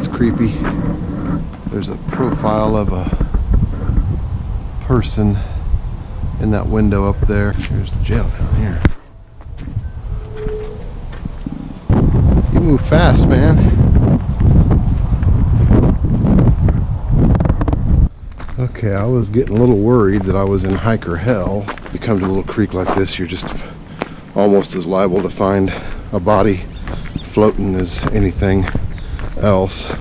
That's creepy. There's a profile of a person in that window up there. Here's the jail down here. You move fast, man. Okay, I was getting a little worried that I was in hiker hell. You come to a little creek like this, you're just almost as liable to find a body floating as anything else.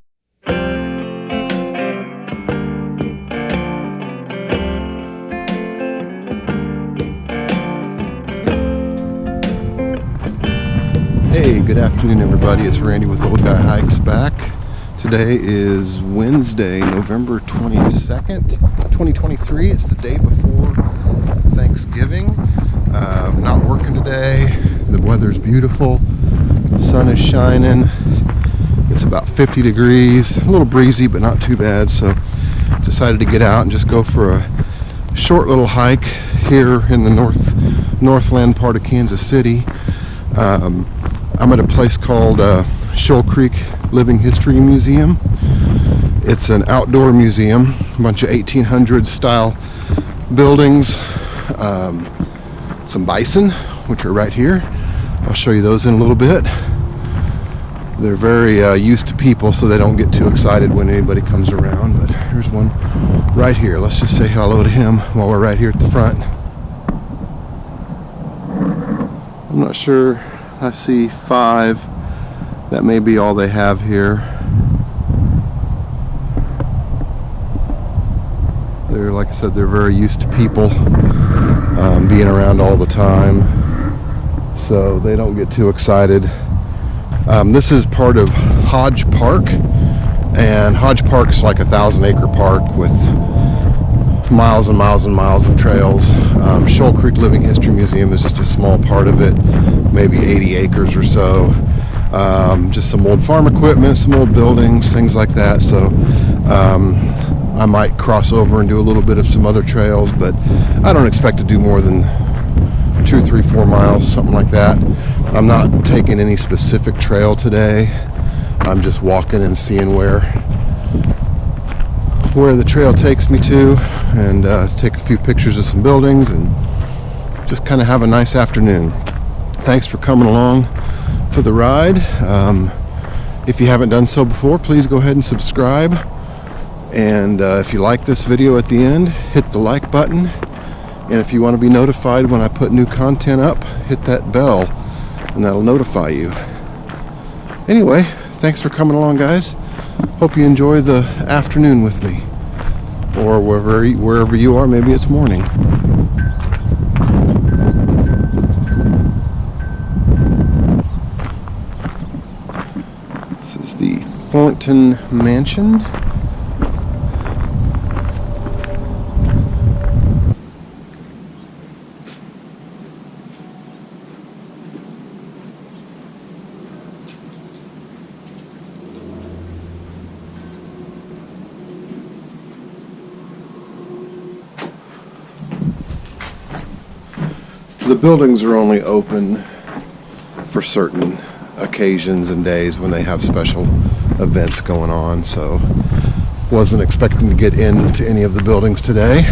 Hey, good afternoon everybody. It's Randy with Old Guy Hikes back. Today is Wednesday, November 22nd, 2023. It's the day before Thanksgiving. I'm not working today. The weather's beautiful. The sun is shining. It's about 50 degrees. A little breezy, but not too bad. So decided to get out and just go for a short little hike here in the northland part of Kansas City. I'm at a place called Shoal Creek Living History Museum. It's an outdoor museum, a bunch of 1800s style buildings, some bison, which are right here. I'll show you those in a little bit. They're very used to people, so they don't get too excited when anybody comes around, but here's one right here. Let's just say hello to him while we're right here at the front. I'm not sure. I see 5. That may be all they have here. They're, like I said, they're very used to people being around all the time, so they don't get too excited. This is part of Hodge Park, and Hodge Park is like a 1,000-acre park with miles and miles and miles of trails. Shoal Creek Living History Museum is just a small part of it, maybe 80 acres or so. Just some old farm equipment, some old buildings, things like that. So I might cross over and do a little bit of some other trails, but I don't expect to do more than 2, 3, 4 miles, something like that. I'm not taking any specific trail today. I'm just walking and seeing where the trail takes me to, and take a few pictures of some buildings and just kind of have a nice afternoon. Thanks for coming along for the ride. If you haven't done so before, please go ahead and subscribe, and if you like this video at the end, hit the like button, and if you want to be notified when I put new content up, hit that bell and that'll notify you. Anyway, thanks for coming along, guys. Hope you enjoy the afternoon with me, or wherever you are. Maybe it's morning. This is the Thornton Mansion. The buildings are only open for certain occasions and days when they have special events going on, so wasn't expecting to get into any of the buildings today.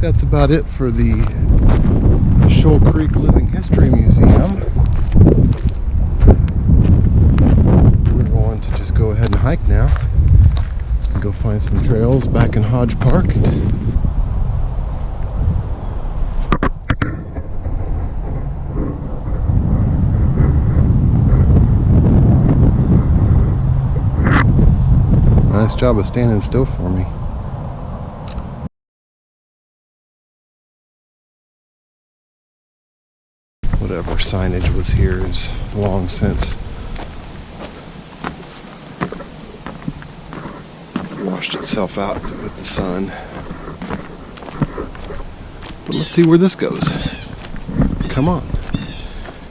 that's about it for the Shoal Creek Living History Museum. We're going to just go ahead and hike now and go find some trails back in Hodge Park. Nice job of standing still for me. Whatever signage was here is long since washed itself out with the sun. But let's see where this goes. Come on,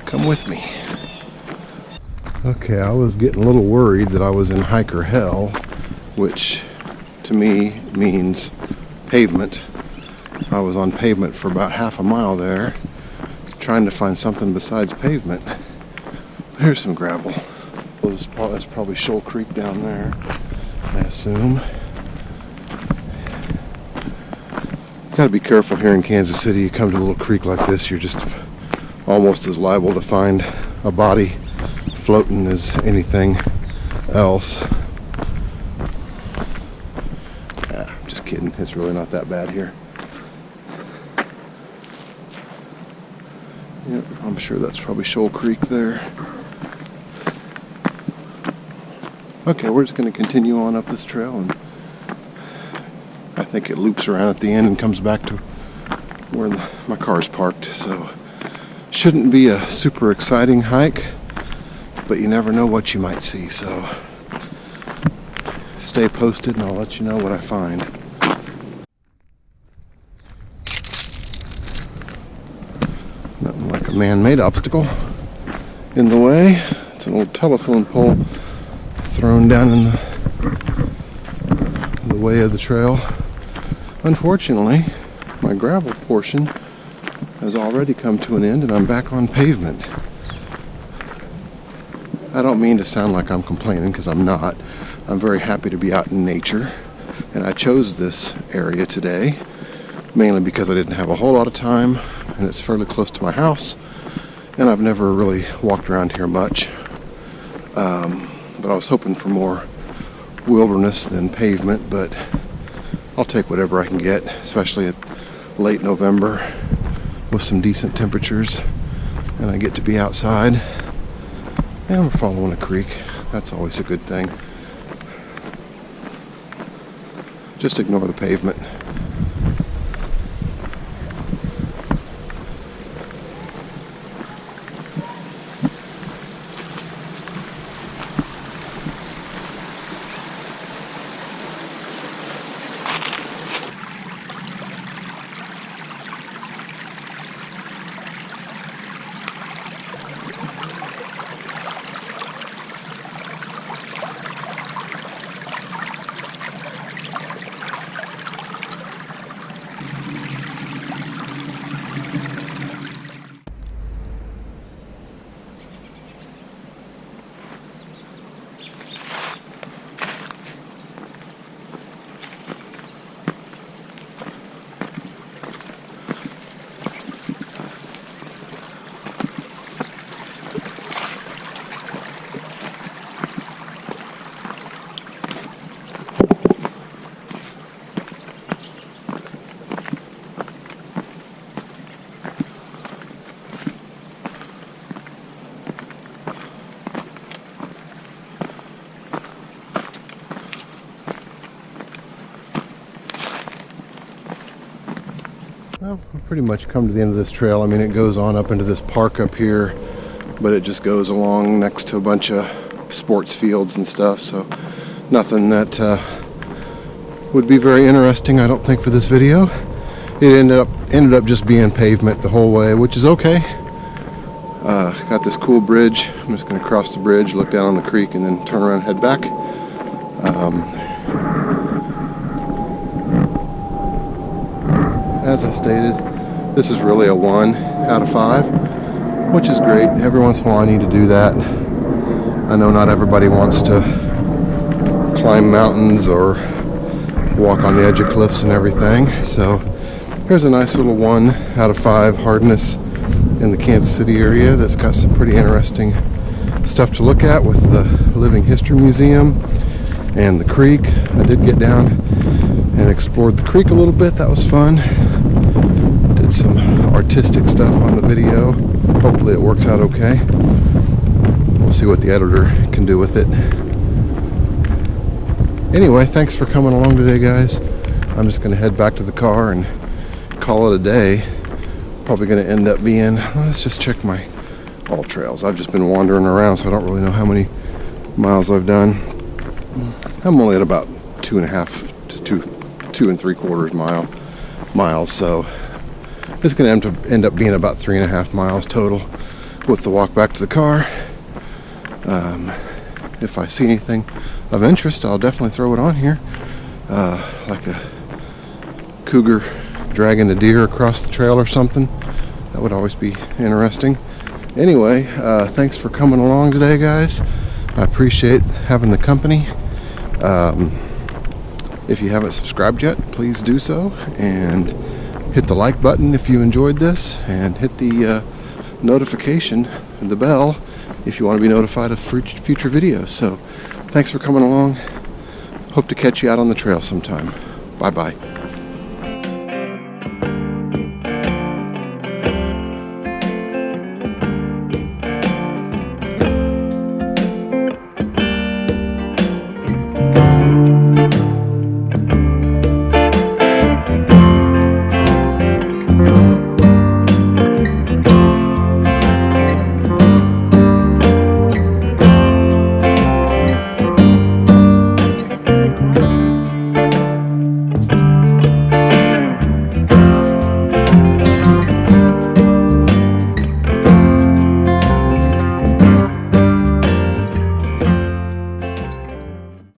come with me. Okay, I was getting a little worried that I was in hiker hell, which to me means pavement. I was on pavement for about half a mile there, trying to find something besides pavement. Here's some gravel. That's probably Shoal Creek down there, I assume. You gotta be careful here in Kansas City. You come to a little creek like this, you're just almost as liable to find a body floating as anything else. I'm just kidding. It's really not that bad here. Yep, I'm sure that's probably Shoal Creek there. Okay, we're just going to continue on up this trail, and I think it loops around at the end and comes back to where my car's parked. So shouldn't be a super exciting hike, but you never know what you might see. So stay posted and I'll let you know what I find. Nothing like a man-made obstacle in the way. It's an old telephone pole thrown down in the way of the trail. Unfortunately, my gravel portion has already come to an end and I'm back on pavement. I don't mean to sound like I'm complaining, because I'm not. I'm very happy to be out in nature, and I chose this area today mainly because I didn't have a whole lot of time, and it's fairly close to my house, and I've never really walked around here much. But I was hoping for more wilderness than pavement, but I'll take whatever I can get, especially at late November with some decent temperatures, and I get to be outside, and we're following a creek. That's always a good thing. Just ignore the pavement. Well, we've pretty much come to the end of this trail. I mean, it goes on up into this park up here, but it just goes along next to a bunch of sports fields and stuff, so nothing that would be very interesting, I don't think, for this video. It ended up just being pavement the whole way, which is okay. Got this cool bridge. I'm just going to cross the bridge, look down on the creek, and then turn around and head back. As I stated, this is really a 1 out of 5, which is great. Every once in a while I need to do that. I know not everybody wants to climb mountains or walk on the edge of cliffs and everything, so Here's a nice little 1 out of 5 hardness in the Kansas City area that's got some pretty interesting stuff to look at with the Living History Museum and the creek. I did get down and explored the creek a little bit. That was fun. Did some artistic stuff on the video. Hopefully it works out okay. We'll see what the editor can do with it. Anyway, thanks for coming along today, guys. I'm just going to head back to the car and call it a day. Probably going to end up being, let's just check my all trails. I've just been wandering around, so I don't really know how many miles I've done. I'm only at about 2.5 to 2 3/4 miles, so it's going to end up being about 3.5 miles total with the walk back to the car. If I see anything of interest, I'll definitely throw it on here, like a cougar dragging a deer across the trail or something. That would always be interesting. Anyway, thanks for coming along today, guys. I appreciate having the company. If you haven't subscribed yet, please do so, and hit the like button if you enjoyed this, and hit the notification, the bell, if you want to be notified of future videos. So thanks for coming along. Hope to catch you out on the trail sometime. Bye bye.